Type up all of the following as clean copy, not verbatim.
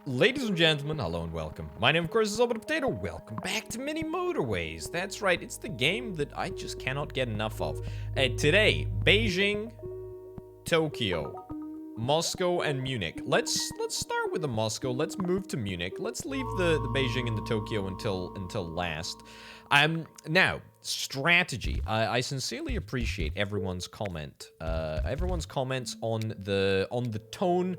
Ladies and gentlemen, hello and welcome. My name, of course, is Open Potato. Welcome back to Mini Motorways. That's right, it's the game that I just cannot get enough of. Today, Beijing, Tokyo, Moscow, and Munich. Let's start with the Moscow. Let's move to Munich. Let's leave the Beijing and the Tokyo until last. Now, strategy. I sincerely appreciate everyone's comments on the tone,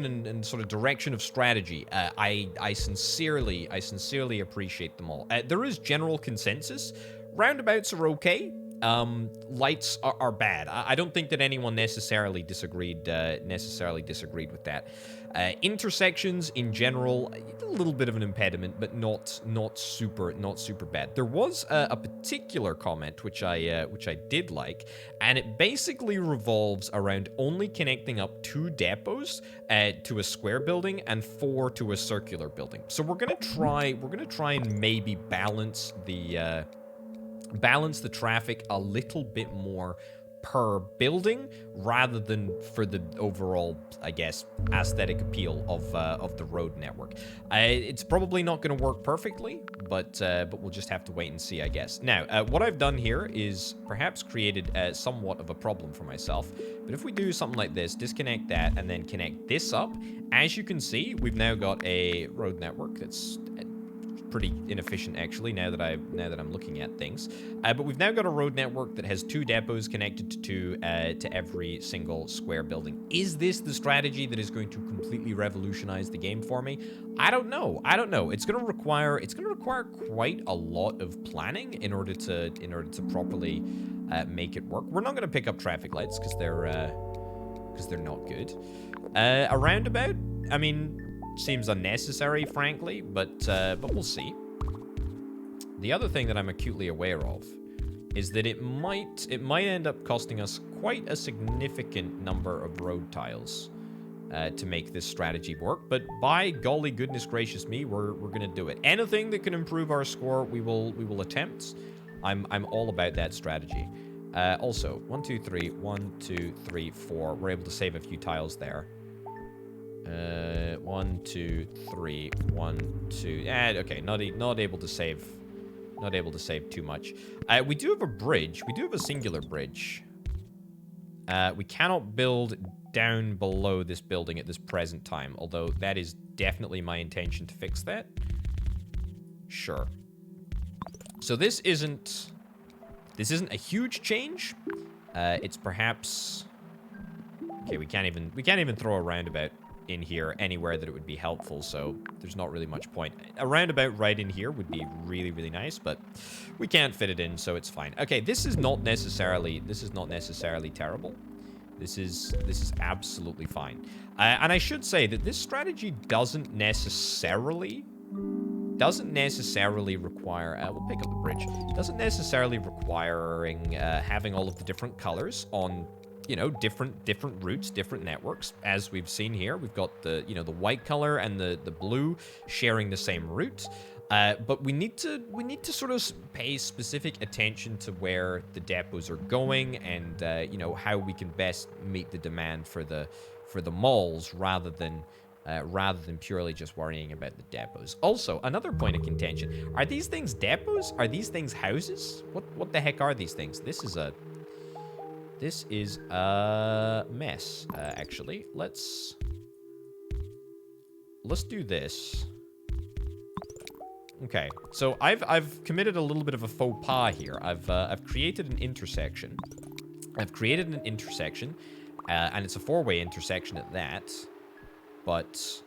and sort of direction of strategy. I sincerely appreciate them all. There is general consensus. Roundabouts are okay. Lights are bad. I don't think that anyone necessarily disagreed with that. Intersections in general, a little bit of an impediment, but not super bad. There was a particular comment which I did like, and it basically revolves around only connecting up 2 depots to a square building and 4 to a circular building. So we're gonna try and maybe balance the traffic a little bit more per building rather than for the overall, I guess, aesthetic appeal of the road network. It's probably not going to work perfectly, but we'll just have to wait and see, I guess. Now, what I've done here is perhaps created somewhat of a problem for myself. But if we do something like this, disconnect that and then connect this up, as you can see, we've now got a road network that's pretty inefficient, actually, now that I'm looking at things. But we've now got a road network that has 2 depots connected to every single square building. Is this the strategy that is going to completely revolutionize the game for me? I don't know. It's going to require quite a lot of planning in order to properly make it work. We're not going to pick up traffic lights because they're not good. A roundabout, I mean, seems unnecessary, frankly, but we'll see. The other thing that I'm acutely aware of is that it might end up costing us quite a significant number of road tiles to make this strategy work. But by golly goodness gracious me, we're gonna do it. Anything that can improve our score, we will attempt. I'm all about that strategy. Also, 1, 2, 3, 1, 2, 3, 4. We're able to save a few tiles there. 1, 2, 3, 1, 2. Okay, not able to save too much. We do have a bridge. We do have a singular bridge. We cannot build down below this building at this present time, although that is definitely my intention to fix that. Sure. So this isn't a huge change. It's perhaps okay. We can't even throw a roundabout in here anywhere that it would be helpful, so there's not really much point. A roundabout right in here would be really nice, but we can't fit it in, so it's fine. Okay, this is not necessarily terrible. This is absolutely fine. And I should say that this strategy doesn't necessarily require, we'll pick up the bridge. Doesn't necessarily requiring having all of the different colors on, you know, different routes, different networks. As we've seen here, we've got the, you know, the white color and the blue sharing the same route. But we need to sort of pay specific attention to where the depots are going and, you know, how we can best meet the demand for the malls rather than purely just worrying about the depots. Also, another point of contention: are these things depots? Are these things houses? What the heck are these things? This is a mess, actually. Let's do this. Okay, so I've committed a little bit of a faux pas here. I've created an intersection. And it's a 4-way intersection at that. But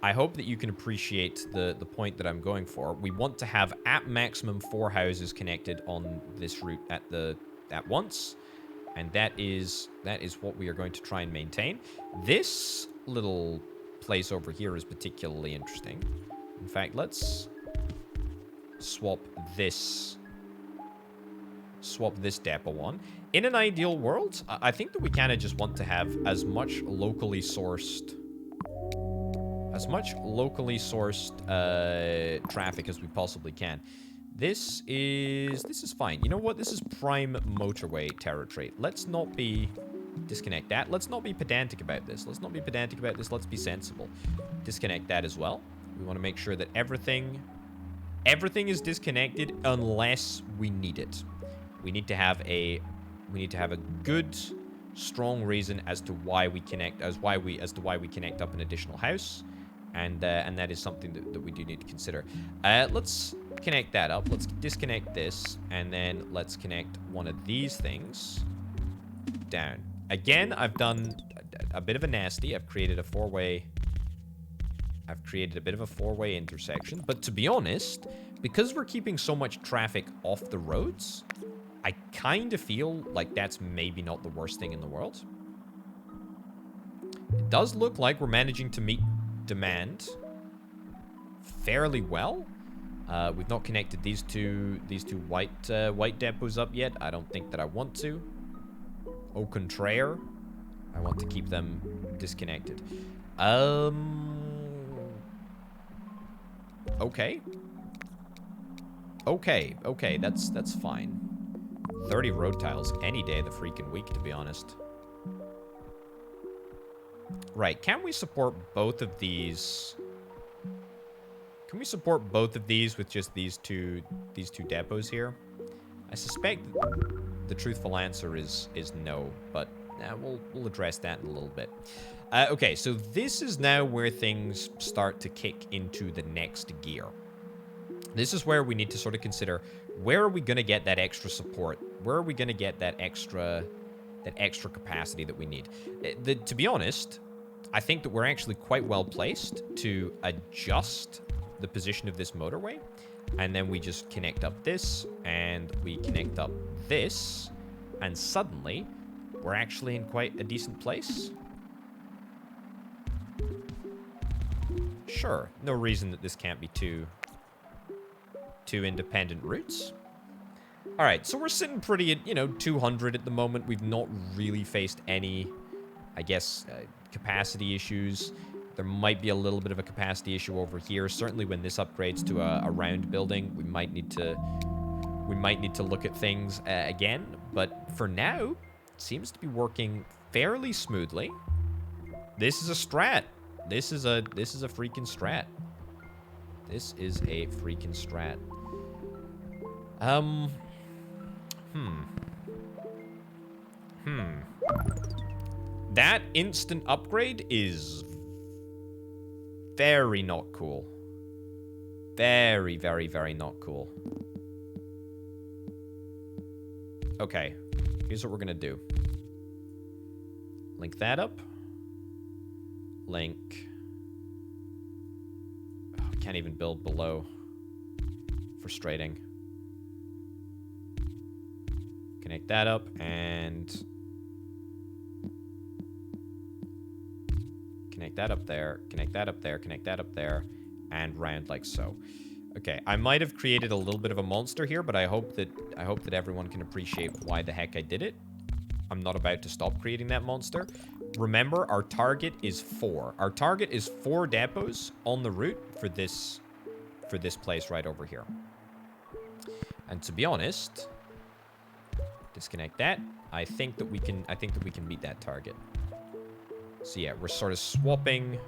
I hope that you can appreciate the point that I'm going for. We want to have at maximum 4 houses connected on this route at once. And that is what we are going to try and maintain. This little place over here is particularly interesting. In fact, let's swap this depot on. In an ideal world, I think that we kind of just want to have as much locally sourced traffic as we possibly can. This is fine. You know what? This is prime motorway territory. Let's not be Disconnect that. Let's not be pedantic about this. Let's not be pedantic about this. Let's be sensible. Disconnect that as well. We want to make sure that everything is disconnected unless we need it. We need to have a good, strong reason as to why we connect, as to why we connect up an additional house, and that is something that we do need to consider. Let's connect that up. Let's disconnect this, and then let's connect one of these things down. Again, I've done a bit of a nasty. I've created a four-way intersection. But to be honest, because we're keeping so much traffic off the roads, I kind of feel like that's maybe not the worst thing in the world. It does look like we're managing to meet demand fairly well. We've not connected these two white depots up yet. I don't think that I want to. Au contraire, I want to keep them disconnected. Okay. Okay, that's fine. 30 road tiles any day of the freaking week, to be honest. Right, can we support both of these? Can we support both of these with just these two depots here? I suspect the truthful answer is no, but we'll address that in a little bit. Okay, so this is now where things start to kick into the next gear. This is where we need to sort of consider, where are we going to get that extra support? Where are we going to get that extra capacity that we need? To be honest, I think that we're actually quite well placed to adjust the position of this motorway. And then we just connect up this, and we connect up this, and suddenly we're actually in quite a decent place. Sure, no reason that this can't be two independent routes. All right, so we're sitting pretty at, 200 at the moment. We've not really faced any, I guess, capacity issues. There might be a little bit of a capacity issue over here. Certainly when this upgrades to a round building, we might need to look at things again. But for now, it seems to be working fairly smoothly. This is a strat. This is a freaking strat. This is a freaking strat. That instant upgrade is very not cool. Very, very, very not cool. Okay, here's what we're gonna do. Link that up. Link. Oh, can't even build below. Frustrating. Connect that up and connect that up there, connect that up there, connect that up there, and round like so. Okay, I might have created a little bit of a monster here, but I hope that everyone can appreciate why the heck I did it. I'm not about to stop creating that monster. Remember, our target is 4. Our target is 4 depots on the route for this place right over here. And to be honest, disconnect that. I think that we can meet that target. So yeah, we're sort of swapping.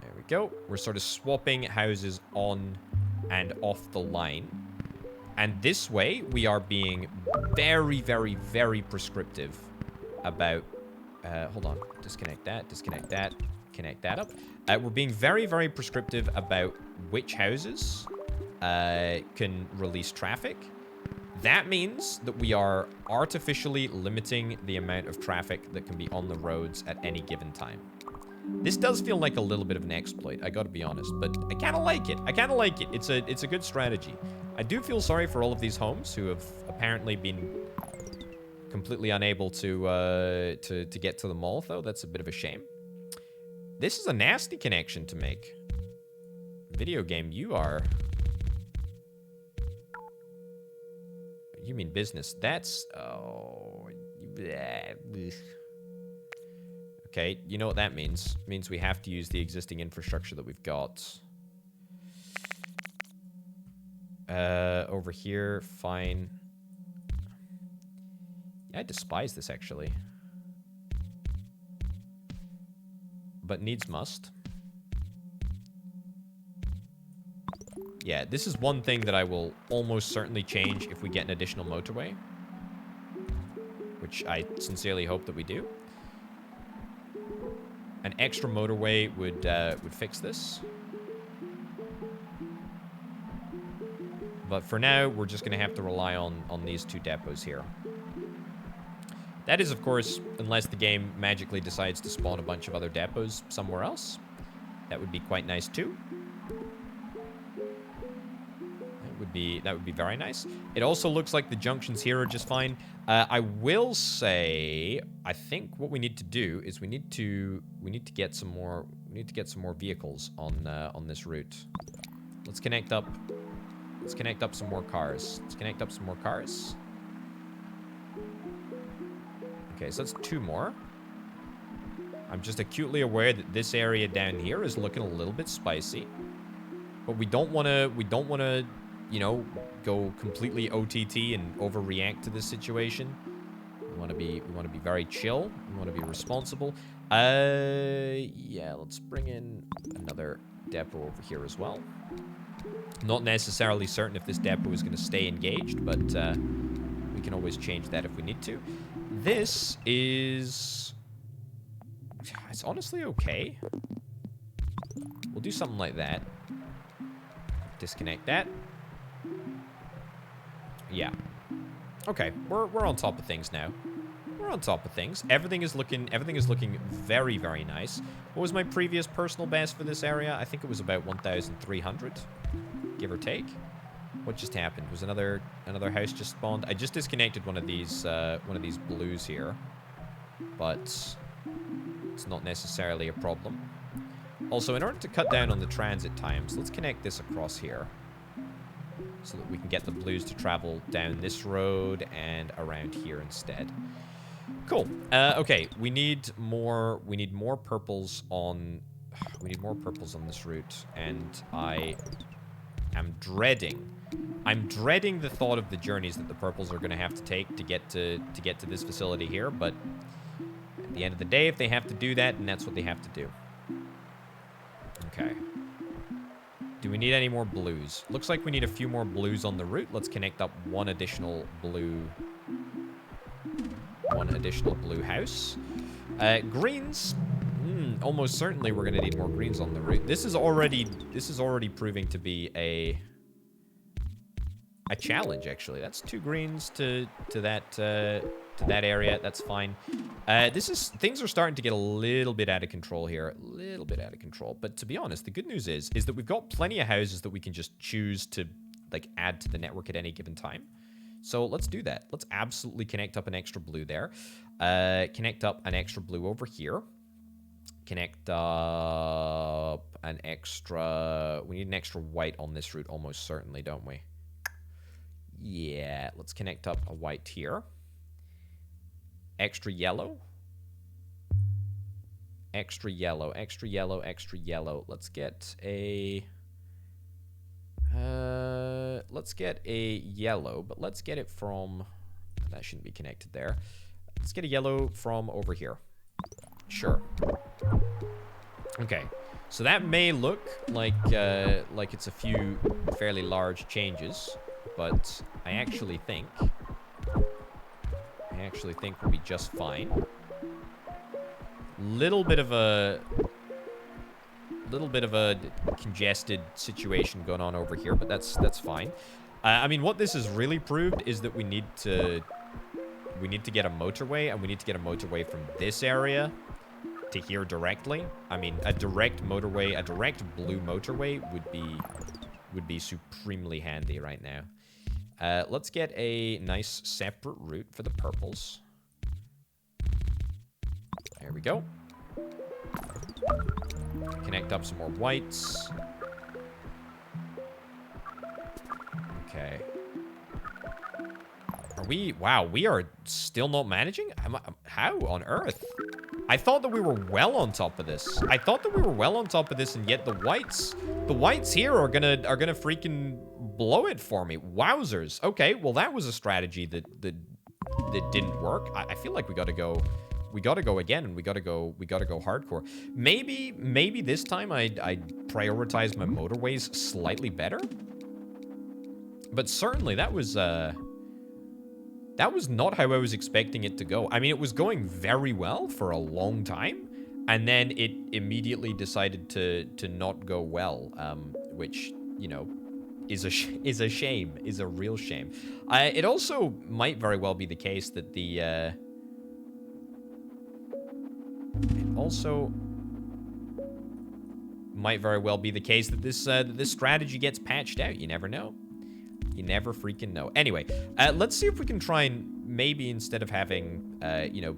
There we go. We're sort of swapping houses on and off the line. And this way, we are being very, very, very prescriptive about... hold on. Disconnect that, connect that up. We're being very, very prescriptive about which houses can release traffic. That means that we are artificially limiting the amount of traffic that can be on the roads at any given time. This does feel like a little bit of an exploit, I gotta be honest, but I kinda like it. It's a good strategy. I do feel sorry for all of these homes who have apparently been completely unable to get to the mall, though. That's a bit of a shame. This is a nasty connection to make. Video game, you are... You mean business. That's... Oh... Okay, you know what that means. It means we have to use the existing infrastructure that we've got. Over here, fine. Yeah, I despise this, actually. but needs must. Yeah, this is one thing that I will almost certainly change if we get an additional motorway. Which I sincerely hope that we do. An extra motorway would fix this. But for now, we're just going to have to rely on these two depots here. That is, of course, unless the game magically decides to spawn a bunch of other depots somewhere else. That would be quite nice, too. That would be very nice. It also looks like the junctions here are just fine. I will say, I think what we need to do is we need to get some more vehicles on this route. Let's connect up some more cars. Okay, so that's 2 more. I'm just acutely aware that this area down here is looking a little bit spicy. But we don't want to, you know, go completely OTT and overreact to this situation. We want to be very chill. We want to be responsible. Yeah, let's bring in another depot over here as well. Not necessarily certain if this depot is going to stay engaged, but we can always change that if we need to. This is... It's honestly okay. We'll do something like that. Disconnect that. Yeah. Okay, we're on top of things now. We're on top of things. Everything is looking very, very nice. What was my previous personal best for this area? I think it was about 1,300, give or take. What just happened? Was another house just spawned? I just disconnected one of these blues here, but it's not necessarily a problem. Also, in order to cut down on the transit times, let's connect this across here, so that we can get the blues to travel down this road and around here instead. Cool. Okay, we need more purples on this route, and I'm dreading the thought of the journeys that the purples are going to have to take to get to this facility here, but at the end of the day, if they have to do that, then that's what they have to do. Okay. Do we need any more blues? Looks like we need a few more blues on the route. Let's connect up one additional blue house. Greens. Almost certainly we're going to need more greens on the route. This is already proving to be a challenge, actually. That's 2 greens to that area. That's fine. Things are starting to get a little bit out of control here. A little bit out of control. But to be honest, the good news is that we've got plenty of houses that we can just choose to, like, add to the network at any given time. So let's do that. Let's absolutely connect up an extra blue there. Connect up an extra blue over here. Connect up an extra... We need an extra white on this route almost certainly, don't we? Yeah, let's connect up a white here. Extra yellow. Extra yellow, extra yellow, extra yellow. Let's get a... let's get a yellow, but let's get it from... That shouldn't be connected there. Let's get a yellow from over here. Sure. Okay. So that may look like it's a few fairly large changes, but I actually think we'll be just fine. Little bit of a congested situation going on over here, but that's fine. I mean, what this has really proved is that we need to get a motorway, and we need to get a motorway from this area to here directly. I mean, a direct motorway, a direct blue motorway would be supremely handy right now. Let's get a nice separate route for the purples. There we go. Connect up some more whites. Okay. Are we... Wow, we are still not managing? How on earth? I thought that we were well on top of this. And yet the whites here are gonna freaking blow it for me. Wowzers. Okay, well that was a strategy that didn't work. I feel like we gotta go we gotta go again, and we gotta go hardcore. Maybe this time I prioritize my motorways slightly better. But certainly that was not how I was expecting it to go. I mean, it was going very well for a long time, and then it immediately decided to not go well, which, you know, is a shame, is a real shame. It also might very well be the case that the it also might very well be the case that this strategy gets patched out. You never know. You never freaking know. Anyway, let's see if we can try and maybe instead of having, you know,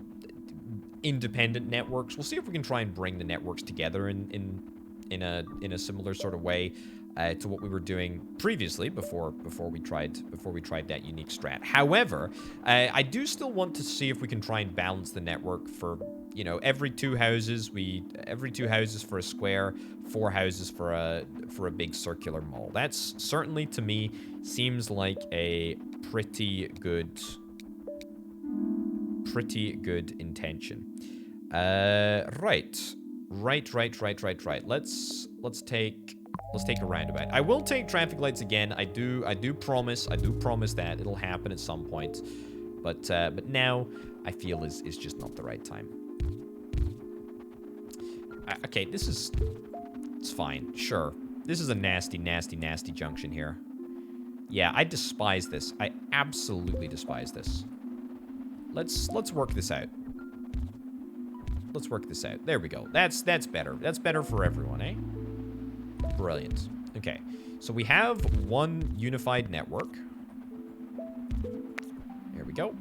independent networks, we'll see if we can try and bring the networks together in a similar sort of way to what we were doing previously before we tried that unique strat. However, I do still want to see if we can try and balance the network for, you know, every two houses for a square, 4 houses for a big circular mall. That's certainly, to me, seems like a pretty good intention. Right. Let's take a roundabout. I will take traffic lights again. I do promise that it'll happen at some point. But now I feel is just not the right time. Okay, it's fine. Sure. This is a nasty junction here. Yeah, I despise this. I absolutely despise this. Let's work this out. Let's work this out. There we go. That's better. That's better for everyone, eh? Brilliant. Okay. So we have one unified network. There we go.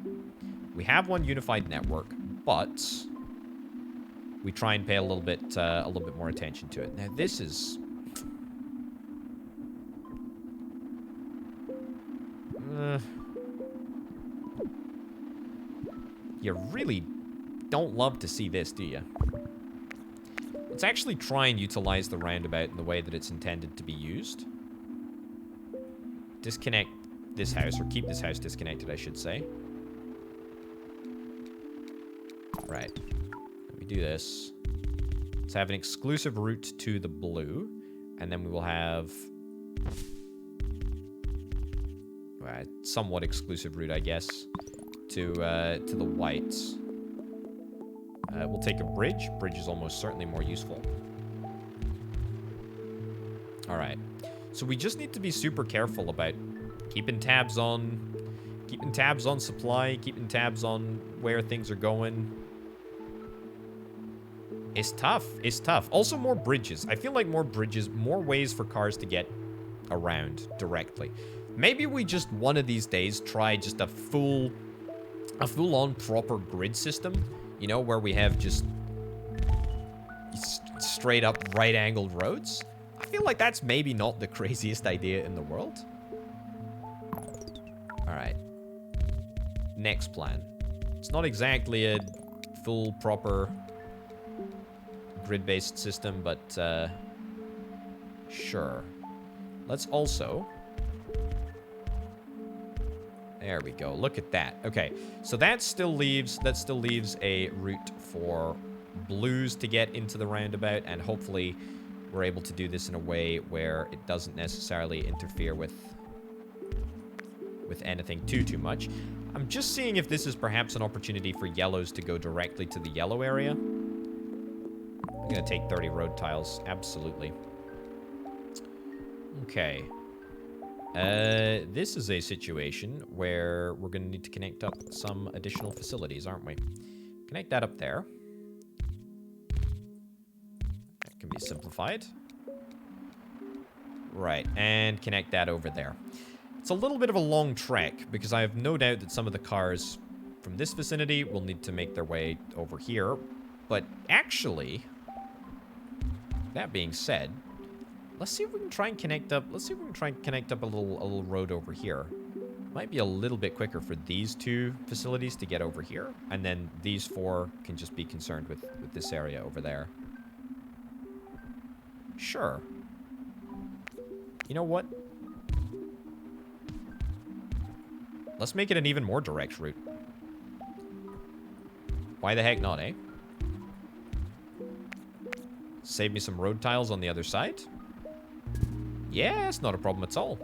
We have one unified network, but we try and pay a little bit more attention to it. Now this is you really don't love to see this, do you? Let's actually try and utilize the roundabout in the way that it's intended to be used. Disconnect this house, or keep this house disconnected, I should say. Right. Let me do this. Let's have an exclusive route to the blue, and then we will have somewhat exclusive route, I guess, to the whites. We'll take a bridge. Bridge is almost certainly more useful. All right. So we just need to be super careful about keeping tabs on supply, keeping tabs on where things are going. It's tough. It's tough. Also, more bridges. I feel like more bridges, more ways for cars to get around directly. Maybe we just one of these days try just a full-on proper grid system. You know, where we have just straight up right-angled roads. I feel like that's maybe not the craziest idea in the world. All right. Next plan. It's not exactly a full, proper grid-based system, but sure. Let's also... There we go. Look at that. Okay, so that still leaves a route for blues to get into the roundabout, and hopefully we're able to do this in a way where it doesn't necessarily interfere with anything too much. I'm just seeing if this is perhaps an opportunity for yellows to go directly to the yellow area. I'm gonna take 30 road tiles, absolutely. Okay. This is a situation where we're going to need to connect up some additional facilities, aren't we? Connect that up there. That can be simplified. Right, and connect that over there. It's a little bit of a long trek, because I have no doubt that some of the cars from this vicinity will need to make their way over here. But actually, that being said... Let's see if we can try and connect up. Let's see if we can try and connect up a little road over here. Might be a little bit quicker for these two facilities to get over here, and then these 4 can just be concerned with this area over there. Sure. You know what? Let's make it an even more direct route. Why the heck not, eh? Save me some road tiles on the other side. Yeah, it's not a problem at all.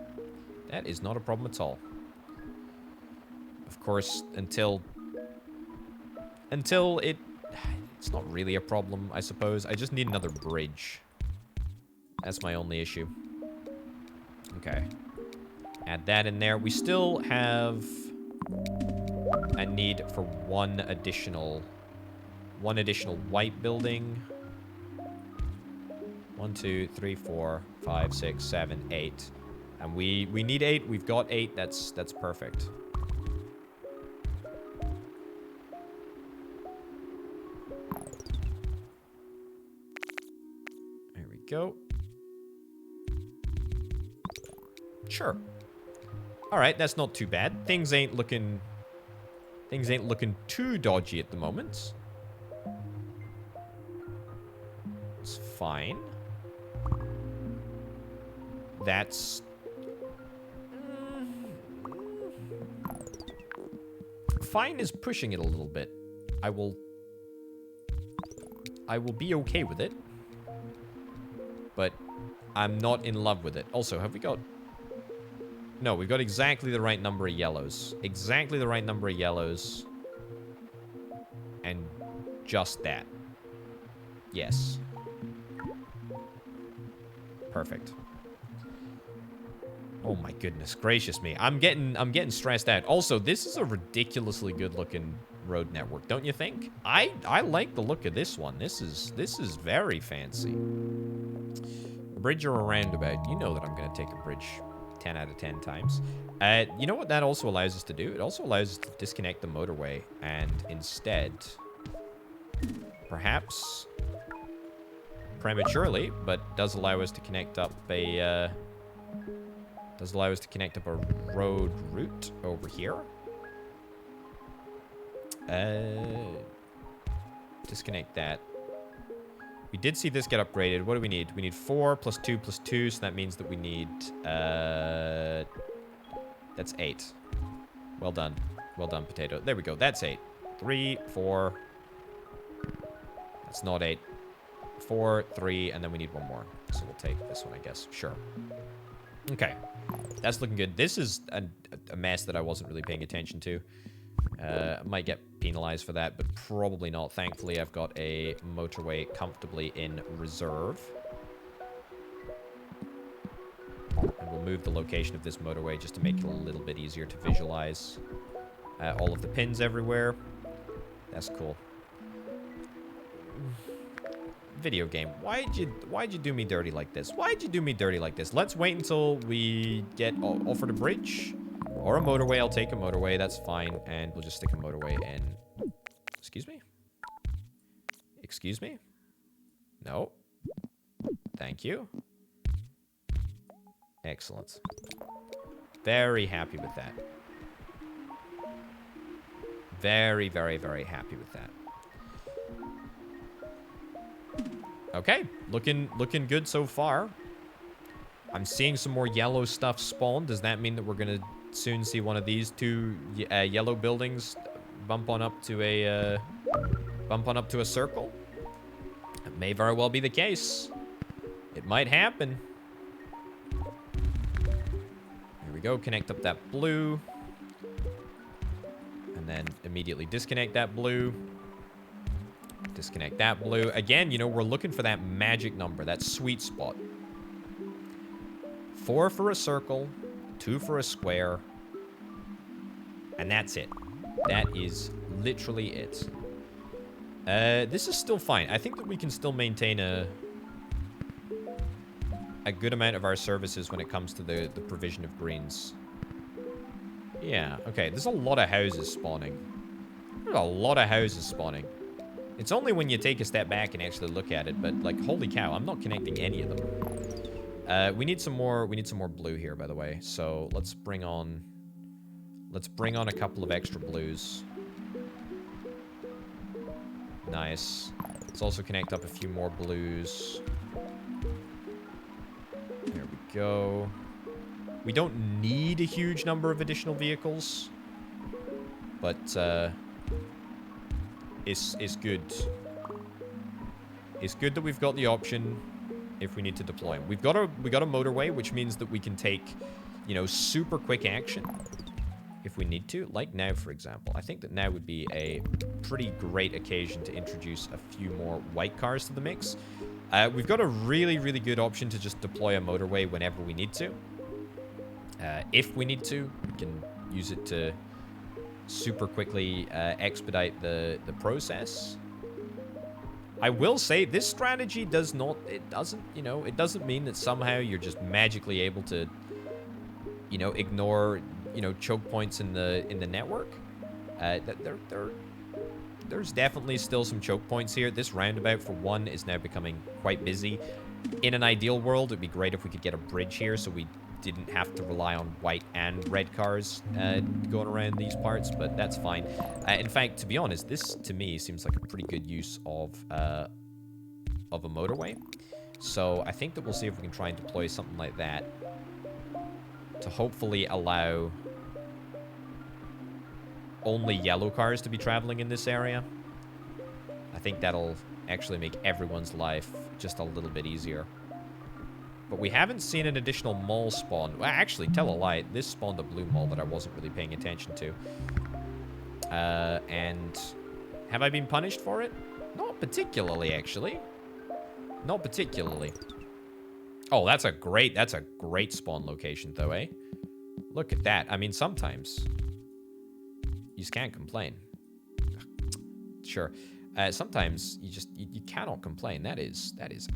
That is not a problem at all. Of course, until it's not really a problem, I suppose. I just need another bridge. That's my only issue. Okay. Add that in there. We still have a need for one additional white building. 1, 2, 3, 4, 5, 6, 7, 8. And we need 8. We've got 8. That's perfect. There we go. Sure. All right, that's not too bad. Things ain't looking too dodgy at the moment. It's fine. That's fine is pushing it a little bit. I will be okay with it. But I'm not in love with it. Also, have we got... No, we've got exactly the right number of yellows. Exactly the right number of yellows. And just that. Yes. Perfect. Oh my goodness gracious me. I'm getting stressed out. Also, this is a ridiculously good looking road network, don't you think? I like the look of this one. This is very fancy. A bridge or a roundabout. You know that I'm gonna take a bridge 10 out of 10 times. You know what that also allows us to do? It also allows us to disconnect the motorway and instead, perhaps prematurely, but does allow us to connect up a road route over here. Disconnect that. We did see this get upgraded. What do we need? We need 4 plus 2 plus 2, so that means that we need, that's 8. Well done. Well done, potato. There we go. That's 8. 3, 4. That's not 8. 4, 3, and then we need one more. So we'll take this one, I guess. Sure. Okay. That's looking good. This is a mess that I wasn't really paying attention to. I might get penalized for that, but probably not. Thankfully, I've got a motorway comfortably in reserve. And we'll move the location of this motorway just to make it a little bit easier to visualize. All of the pins everywhere. That's cool. Video game. Why'd you do me dirty like this? Why'd you do me dirty like this? Let's wait until we get offered a bridge. Or a motorway. I'll take a motorway. That's fine. And we'll just stick a motorway in. Excuse me? Excuse me? No. Thank you. Excellent. Very happy with that. Very, very, very happy with that. Okay. Looking good so far. I'm seeing some more yellow stuff spawn. Does that mean that we're going to soon see one of these two yellow buildings bump on up to a circle? It may very well be the case. It might happen. Here we go. Connect up that blue. And then immediately disconnect that blue. Disconnect that blue. Again, you know, we're looking for that magic number, that sweet spot. 4 for a circle, 2 for a square, and that's it. That is literally it. This is still fine. I think that we can still maintain a good amount of our services when it comes to the provision of greens. Yeah, okay. There's a lot of houses spawning. There's a lot of houses spawning. It's only when you take a step back and actually look at it, but like, holy cow, I'm not connecting any of them. We need some more blue here, by the way. So let's bring on a couple of extra blues. Nice. Let's also connect up a few more blues. There we go. We don't need a huge number of additional vehicles, but is good. It's good that we've got the option if we need to deploy them. We got a motorway, which means that we can take, you know, super quick action if we need to. Like now, for example. I think that now would be a pretty great occasion to introduce a few more white cars to the mix. We've got a really, really good option to just deploy a motorway whenever we need to. If we need to, we can use it to super quickly expedite the process. I will say this strategy does not, it doesn't mean that somehow you're just magically able to, you know, ignore, you know, choke points in the network. There's definitely still some choke points here. This roundabout, for one, is now becoming quite busy. In an ideal world, it'd be great if we could get a bridge here so we didn't have to rely on white and red cars going around these parts, but that's fine. In fact, to be honest, this to me seems like a pretty good use of a motorway. So I think that we'll see if we can try and deploy something like that to hopefully allow only yellow cars to be traveling in this area. I think that'll actually make everyone's life just a little bit easier. But we haven't seen an additional mall spawn. Well, actually, tell a lie. This spawned a blue mall that I wasn't really paying attention to. And have I been punished for it? Not particularly, actually. Not particularly. Oh, that's a great spawn location, though, eh? Look at that. I mean, sometimes you just can't complain. Sure. Sometimes you cannot complain. That is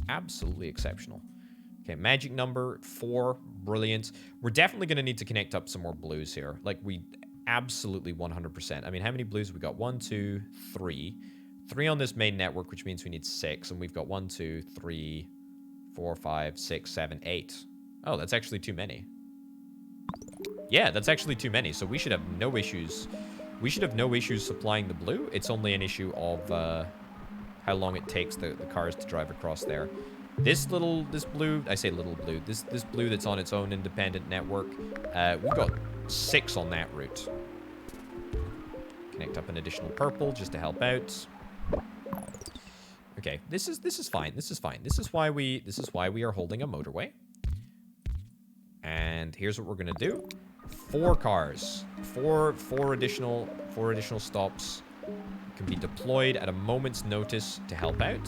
absolutely exceptional. Okay, magic number 4, brilliant. We're definitely going to need to connect up some more blues here. Like, we absolutely 100%. I mean, how many blues have we got? 1, 2, 3. 3 on this main network, which means we need 6. And we've got 1, 2, 3, 4, 5, 6, 7, 8. Oh, that's actually too many. Yeah, that's actually too many. So we should have no issues. We should have no issues supplying the blue. It's only an issue of how long it takes the cars to drive across there. This blue, I say little blue, this blue that's on its own independent network, we've got 6 on that route. Connect up an additional purple just to help out. Okay, this is fine. This is fine. This is why we are holding a motorway. And here's what we're gonna do: 4 cars, four additional stops can be deployed at a moment's notice to help out.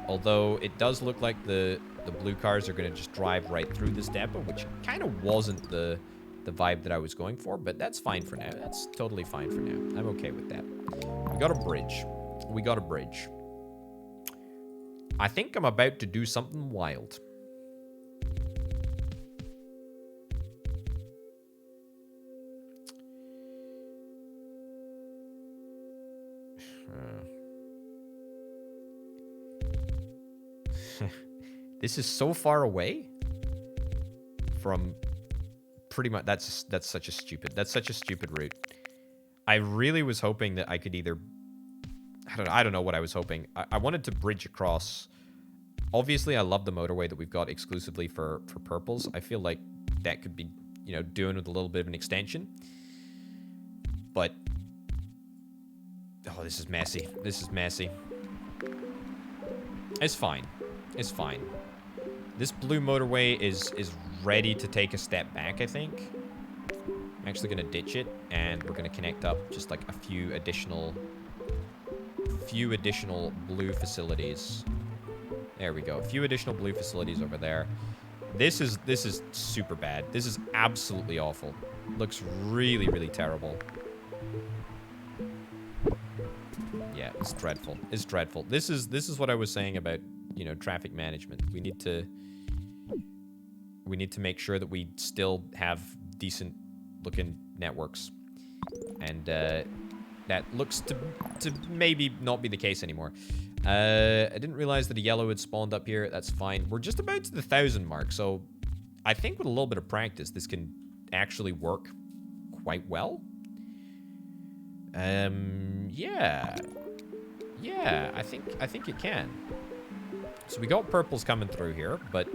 Although it does look like the blue cars are going to just drive right through this depot, which kind of wasn't the vibe that I was going for, but that's fine for now. That's totally fine for now. I'm okay with that. We got a bridge. We got a bridge. I think I'm about to do something wild. This is so far away from pretty much. That's such a stupid route. I really was hoping that I could either, I don't know what I was hoping. I wanted to bridge across. Obviously, I love the motorway that we've got exclusively for purples. I feel like that could be, you know, doing with a little bit of an extension. But oh, this is messy. This is messy. It's fine. It's fine. This blue motorway is ready to take a step back, I think. I'm actually going to ditch it, and we're going to connect up just like a few additional blue facilities. There we go. A few additional blue facilities over there. This is super bad. This is absolutely awful. Looks really, really terrible. Yeah, it's dreadful. It's dreadful. This is what I was saying about, you know, traffic management. We need to make sure that we still have decent looking networks, and that looks to maybe not be the case anymore. I didn't realize that a yellow had spawned up here. That's fine. We're just about to the 1,000 mark, so I think with a little bit of practice, this can actually work quite well. Yeah, I think it can. So we got purples coming through here, but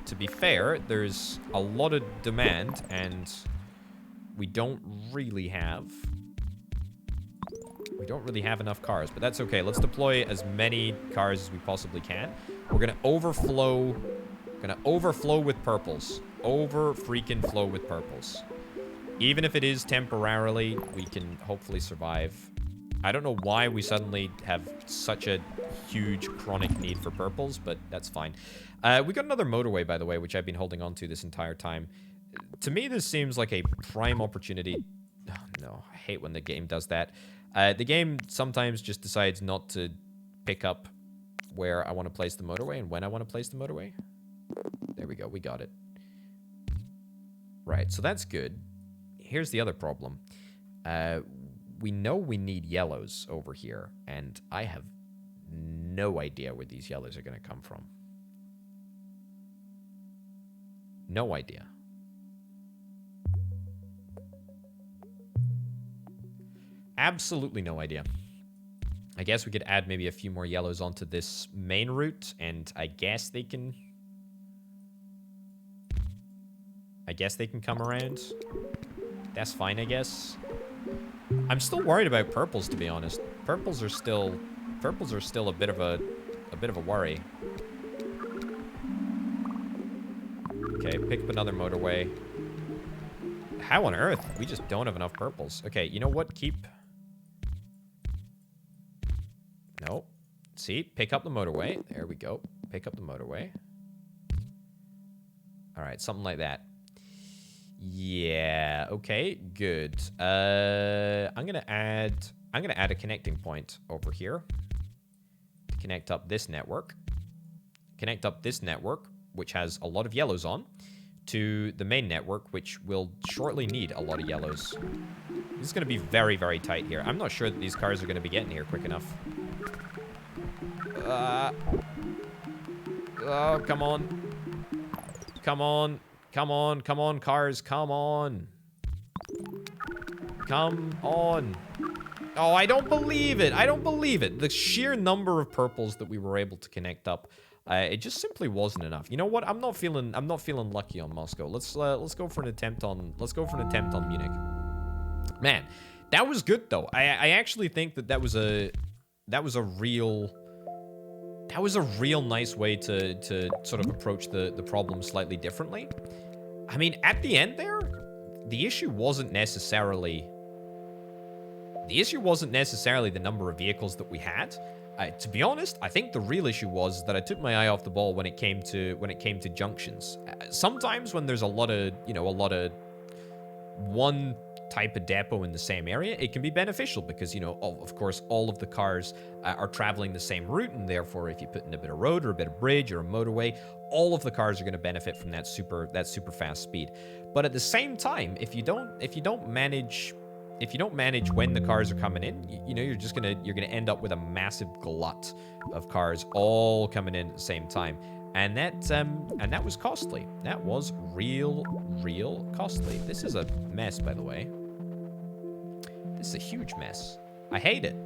to be fair, there's a lot of demand, and we don't really have We don't really have enough cars, but that's okay. Let's deploy as many cars as we possibly can. We're gonna overflow. Gonna overflow with purples. Over freaking flow with purples. Even if it is temporarily, we can hopefully survive. I don't know why we suddenly have such a huge chronic need for purples, but that's fine. We got another motorway, by the way, which I've been holding on to this entire time. To me, this seems like a prime opportunity. Oh, no, I hate when the game does that. The game sometimes just decides not to pick up where I want to place the motorway and when I want to place the motorway. There we go, we got it. Right, so that's good. Here's the other problem. We know we need yellows over here, and I have no idea where these yellows are going to come from. No idea. Absolutely no idea. I guess we could add maybe a few more yellows onto this main route, and I guess they can come around. That's fine, I guess. I'm still worried about purples, to be honest. Purples are still a bit of a worry. Okay, pick up another motorway. How on earth? We just don't have enough purples. Okay, you know what? Keep. No. See, pick up the motorway. There we go. Pick up the motorway. All right, something like that. Yeah, okay, good. I'm gonna add a connecting point over here to connect up this network. Connect up this network, which has a lot of yellows on, to the main network, which will shortly need a lot of yellows. This is gonna be very, very tight here. I'm not sure that these cars are gonna be getting here quick enough. Oh, come on. Come on. Come on, come on, cars, come on. Come on. Oh, I don't believe it. I don't believe it. The sheer number of purples that we were able to connect up, it just simply wasn't enough. You know what? I'm not feeling lucky on Moscow. Let's go for an attempt on Munich. Man, that was good though. I actually think that was a real nice way to sort of approach the problem slightly differently. I mean, at the end there, the issue wasn't necessarily the number of vehicles that we had. To be honest, I think the real issue was that I took my eye off the ball when it came to junctions. Sometimes when there's a lot of one type of depot in the same area, it can be beneficial because, of course, all of the cars are traveling the same route, and therefore, if you put in a bit of road or a bit of bridge or a motorway, all of the cars are going to benefit from that super fast speed. But at the same time, if you don't manage when the cars are coming in, you're gonna end up with a massive glut of cars all coming in at the same time. And that was costly. That was real costly. This is a mess, by the way. This is a huge mess. I hate it.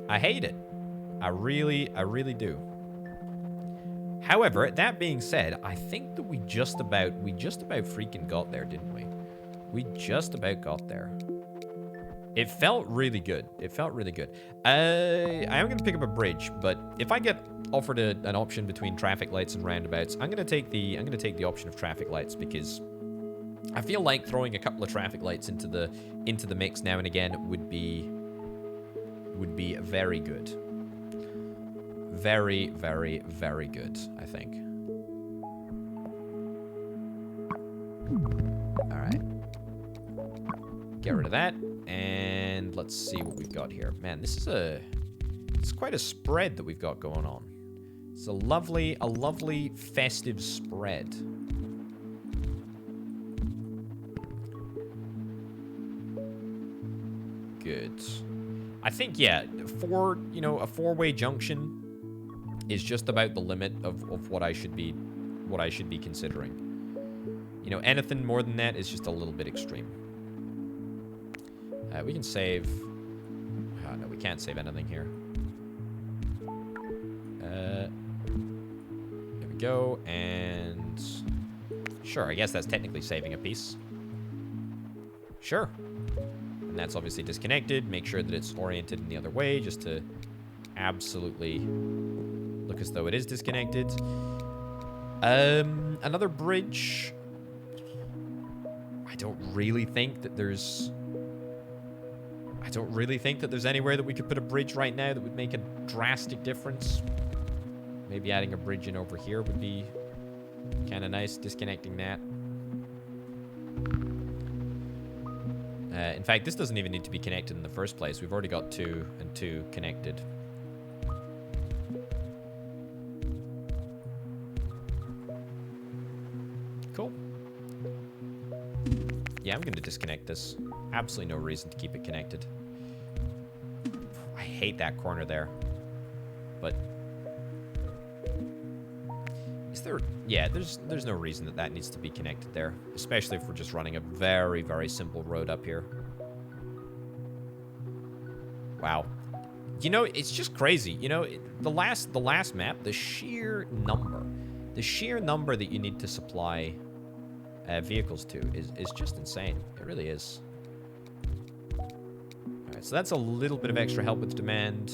I hate it. I really do. However, that being said, I think that we just about freaking got there, didn't we? We just about got there. It felt really good. It felt really good. I am going to pick up a bridge, but if I get offered an option between traffic lights and roundabouts, I'm going to take the option of traffic lights because I feel like throwing a couple of traffic lights into the mix now and again would be very good. Very, very, very good, I think. All right. Get rid of that. And let's see what we've got here. Man, it's quite a spread that we've got going on. It's a lovely festive spread. Good. I think, yeah, a four-way junction is just about the limit of what I should be considering. Anything more than that is just a little bit extreme. We can save. Oh, no, we can't save anything here. There we go, and sure, I guess that's technically saving a piece. Sure. And that's obviously disconnected. Make sure that it's oriented in the other way, just to absolutely look as though it is disconnected. Another bridge. I don't really think that there's anywhere that we could put a bridge right now that would make a drastic difference. Maybe adding a bridge in over here would be kind of nice, disconnecting that. In fact, this doesn't even need to be connected in the first place. We've already got 2 and 2 connected. Cool. Yeah, I'm going to disconnect this. Absolutely no reason to keep it connected. I hate that corner there. But is there... Yeah, there's no reason that that needs to be connected there. Especially if we're just running a very, very simple road up here. Wow. You know, it's just crazy. You know, the last map, the sheer number that you need to supply vehicles to is just insane. It really is. Alright, so that's a little bit of extra help with demand.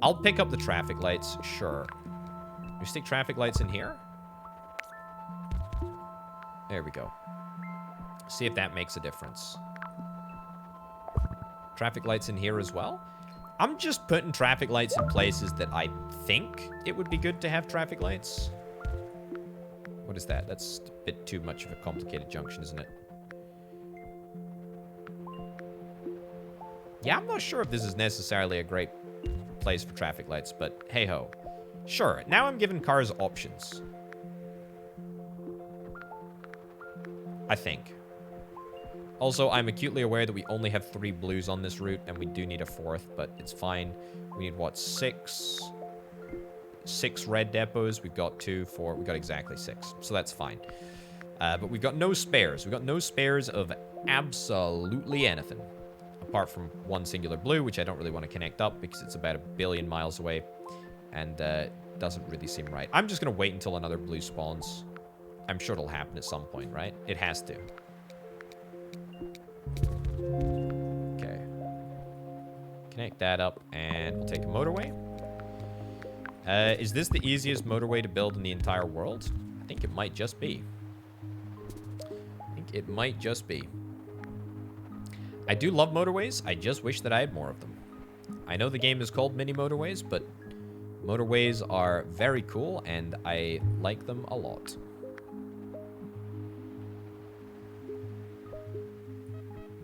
I'll pick up the traffic lights, sure. We stick traffic lights in here. There we go. See if that makes a difference. Traffic lights in here as well. I'm just putting traffic lights in places that I think it would be good to have traffic lights. What is that? That's a bit too much of a complicated junction, isn't it? Yeah, I'm not sure if this is necessarily a great place for traffic lights, but hey-ho. Sure, now I'm giving cars options. I think. Also, I'm acutely aware that we only have 3 blues on this route, and we do need a 4th, but it's fine. We need, what, 6 red depots. We've got 2, 4. We've got exactly 6, so that's fine. But we've got no spares. We've got no spares of absolutely anything. Apart from 1 singular blue, which I don't really want to connect up because it's about 1 billion miles away. And doesn't really seem right. I'm just going to wait until another blue spawns. I'm sure it'll happen at some point, right? It has to. Okay. Connect that up, and we'll take a motorway. Is this the easiest motorway to build in the entire world? I think it might just be. I do love motorways. I just wish that I had more of them. I know the game is called Mini Motorways, but motorways are very cool, and I like them a lot.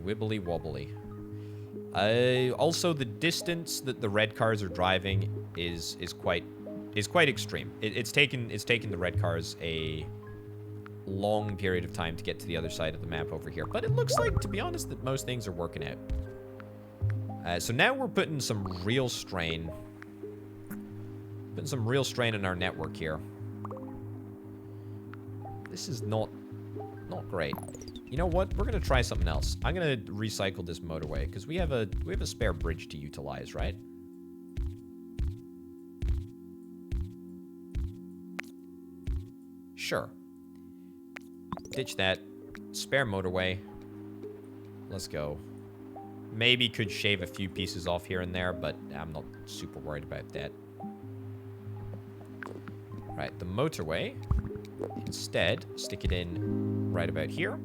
Wibbly wobbly. Also, the distance that the red cars are driving is quite extreme. It's taken the red cars a long period of time to get to the other side of the map over here. But it looks like, to be honest, that most things are working out. So now we're putting some real strain. Putting some real strain on our network here. This is not great. You know what? We're gonna try something else. I'm gonna recycle this motorway because we have a spare bridge to utilize, right? Sure. Ditch that. Spare motorway. Let's go. Maybe could shave a few pieces off here and there, but I'm not super worried about that. Right, the motorway. Instead, stick it in right about here.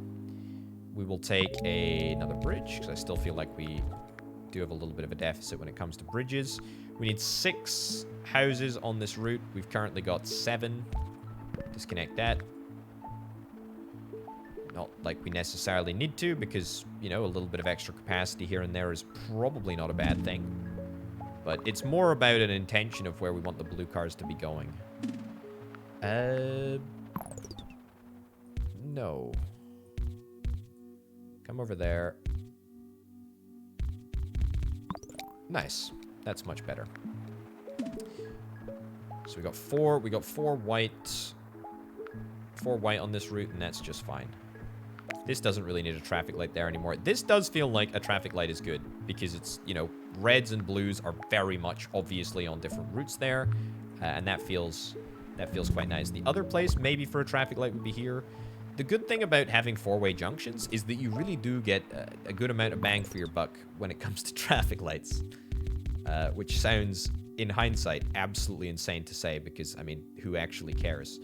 We will take another bridge, because I still feel like we do have a little bit of a deficit when it comes to bridges. We need 6 houses on this route. We've currently got 7. Disconnect that. Not like we necessarily need to, because, you know, a little bit of extra capacity here and there is probably not a bad thing. But it's more about an intention of where we want the blue cars to be going. No. Come over there. Nice. That's much better. So we got 4 white. 4 white on this route, and that's just fine. This doesn't really need a traffic light there anymore. This does feel like a traffic light is good, because it's, you know, reds and blues are very much obviously on different routes there, and that feels quite nice. The other place maybe for a traffic light would be here. The good thing about having four-way junctions is that you really do get a good amount of bang for your buck when it comes to traffic lights. Which sounds, in hindsight, absolutely insane to say because, I mean, who actually cares?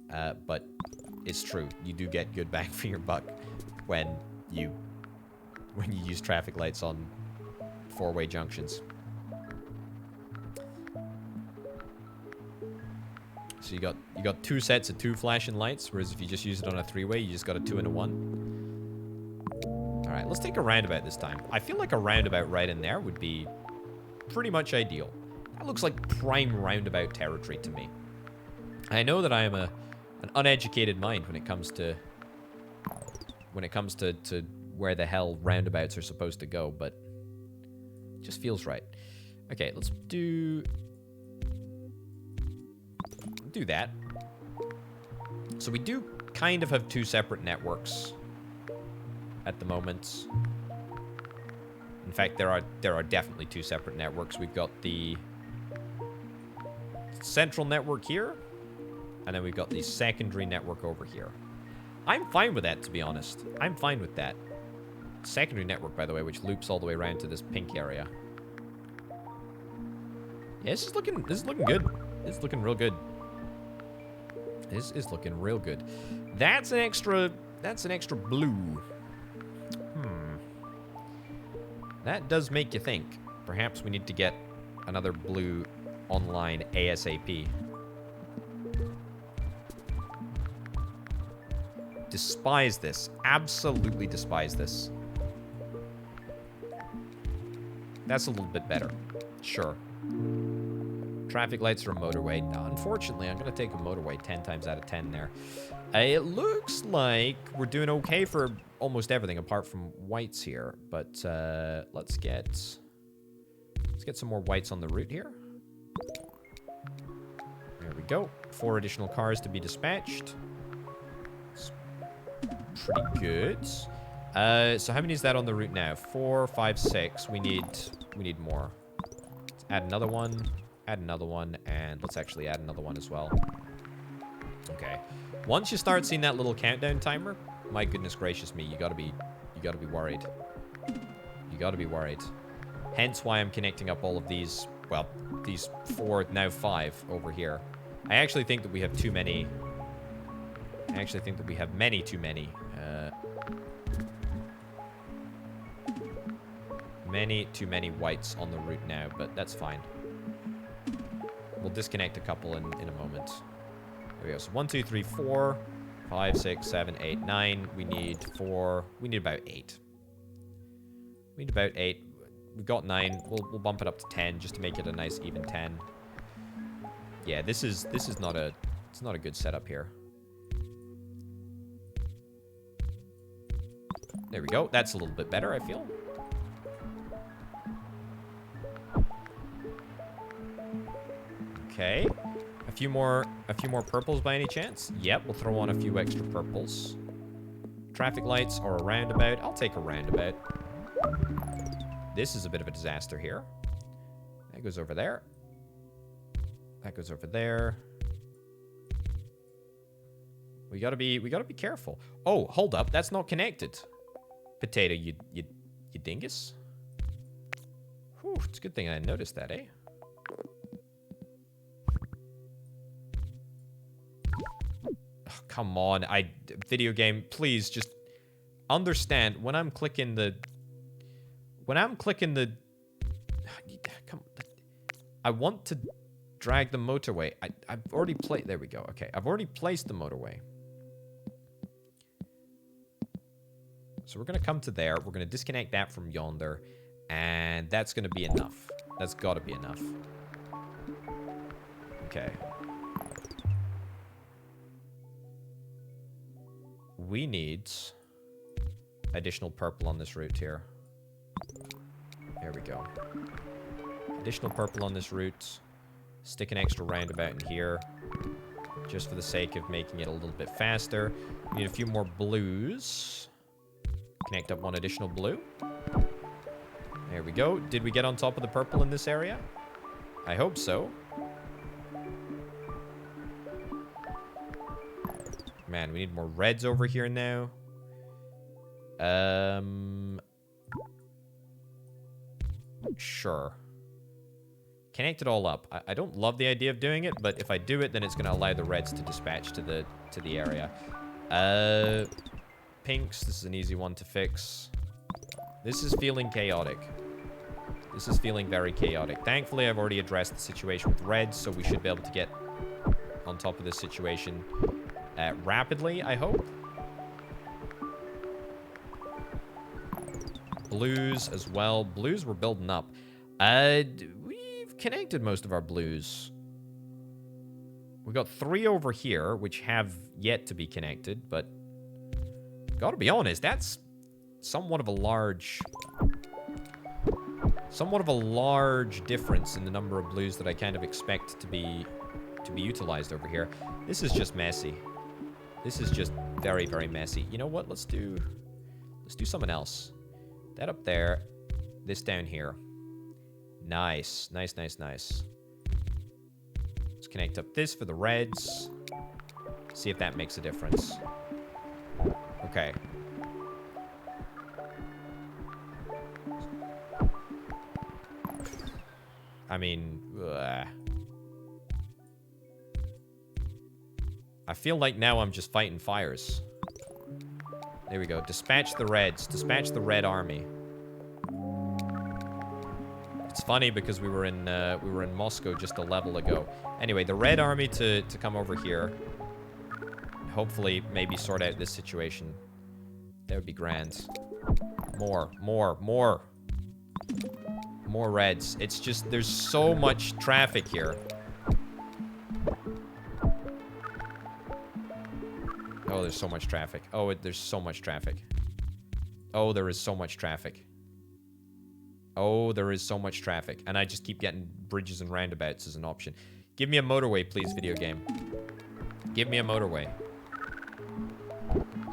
But it's true. You do get good bang for your buck when you use traffic lights on four-way junctions. So you got two sets of two flashing lights, whereas if you just use it on a three-way, you just got a 2 and a 1. All right, let's take a roundabout this time. I feel like a roundabout right in there would be pretty much ideal. That looks like prime roundabout territory to me. I know that I am an uneducated mind when it comes to where the hell roundabouts are supposed to go, but it just feels right. Okay, let's do that. So we do kind of have two separate networks at the moment. In fact, there are definitely two separate networks. We've got the central network here, and then we've got the secondary network over here. I'm fine with that, to be honest. I'm fine with that. Secondary network, by the way, which loops all the way around to this pink area. Yeah, this is looking good. This is looking real good. This is looking real good. That's an extra blue. That does make you think. Perhaps we need to get another blue online ASAP. Despise this. Absolutely despise this. That's a little bit better. Sure. Traffic lights for a motorway. Unfortunately, I'm going to take a motorway 10 times out of 10 there. It looks like we're doing okay for almost everything apart from whites here. But let's get some more whites on the route here. There we go. 4 additional cars to be dispatched. It's pretty good. So how many is that on the route now? 4, 5, 6. We need more. Let's add another one. Add another one, and let's actually add another one as well. Okay. Once you start seeing that little countdown timer, my goodness gracious me, you gotta be worried. You gotta be worried. Hence why I'm connecting up all of these, well, these 4, now 5 over here. I actually think that we have too many. I actually think that we have many too many. Many too many whites on the route now, but that's fine. We'll disconnect a couple in a moment. There we go. So 1, 2, 3, 4, 5, 6, 7, 8, 9. We need 4. We need about 8. We need about 8. We've got 9. We'll bump it up to 10 just to make it a nice even 10. Yeah, this is not a good setup here. There we go. That's a little bit better, I feel. Okay. A few more purples by any chance? Yep, we'll throw on a few extra purples. Traffic lights or a roundabout. I'll take a roundabout. This is a bit of a disaster here. That goes over there. That goes over there. We gotta be careful. Oh, hold up. That's not connected. Potato, you dingus. Whew, it's a good thing I noticed that, eh? Come on, video game, please just understand when I'm clicking the come, I want to drag the motorway. I've already placed, there we go. Okay, I've already placed the motorway. So we're going to come to there. We're going to disconnect that from yonder, and that's going to be enough. That's got to be enough. Okay. We need additional purple on this route here. There we go. Additional purple on this route. Stick an extra roundabout in here. Just for the sake of making it a little bit faster. We need a few more blues. Connect up one additional blue. There we go. Did we get on top of the purple in this area? I hope so. Man, we need more reds over here now. Sure. Connect it all up. I don't love the idea of doing it, but if I do it, then it's going to allow the reds to dispatch to the area. Pinks, this is an easy one to fix. This is feeling chaotic. This is feeling very chaotic. Thankfully, I've already addressed the situation with reds, so we should be able to get on top of this situation rapidly, I hope. Blues as well. Blues we're building up. We've connected most of our blues. We've got 3 over here, which have yet to be connected, but gotta be honest, that's somewhat of a large difference in the number of blues that I kind of expect to be utilized over here. This is just messy. This is just very, very messy. You know what? Let's do something else. That up there, this down here. Nice, nice, nice, nice. Let's connect up this for the reds. See if that makes a difference. Okay. I mean, I feel like now I'm just fighting fires. There we go. Dispatch the reds. Dispatch the red army. It's funny because we were in Moscow just a level ago. Anyway, the red army to come over here. Hopefully, maybe sort out this situation. That would be grand. More reds. It's just, there's so much traffic here. Oh, there's so much traffic. Oh, there's so much traffic. Oh, there is so much traffic. Oh, there is so much traffic. And I just keep getting bridges and roundabouts as an option. Give me a motorway, please, video game. Give me a motorway.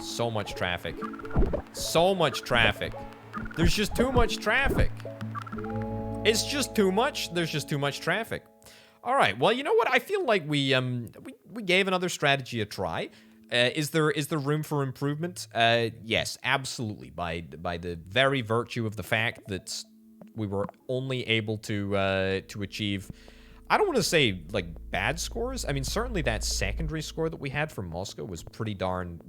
So much traffic. So much traffic. There's just too much traffic. It's just too much. There's just too much traffic. All right. Well, you know what? I feel like we gave another strategy a try. Is there room for improvement? Yes, absolutely. By the very virtue of the fact that we were only able to achieve, I don't want to say like bad scores. I mean, certainly that secondary score that we had from Moscow was pretty darn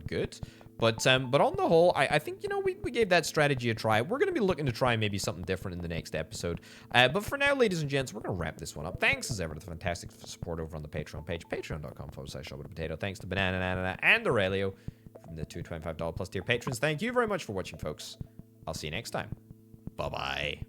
good. But on the whole, I think, you know, we gave that strategy a try. We're going to be looking to try maybe something different in the next episode. But for now, ladies and gents, we're going to wrap this one up. Thanks as ever to the fantastic support over on the Patreon page, patreon.com/showwithpotato. Thanks to Banana and Aurelio from the $225 plus tier patrons. Thank you very much for watching, folks. I'll see you next time. Bye-bye.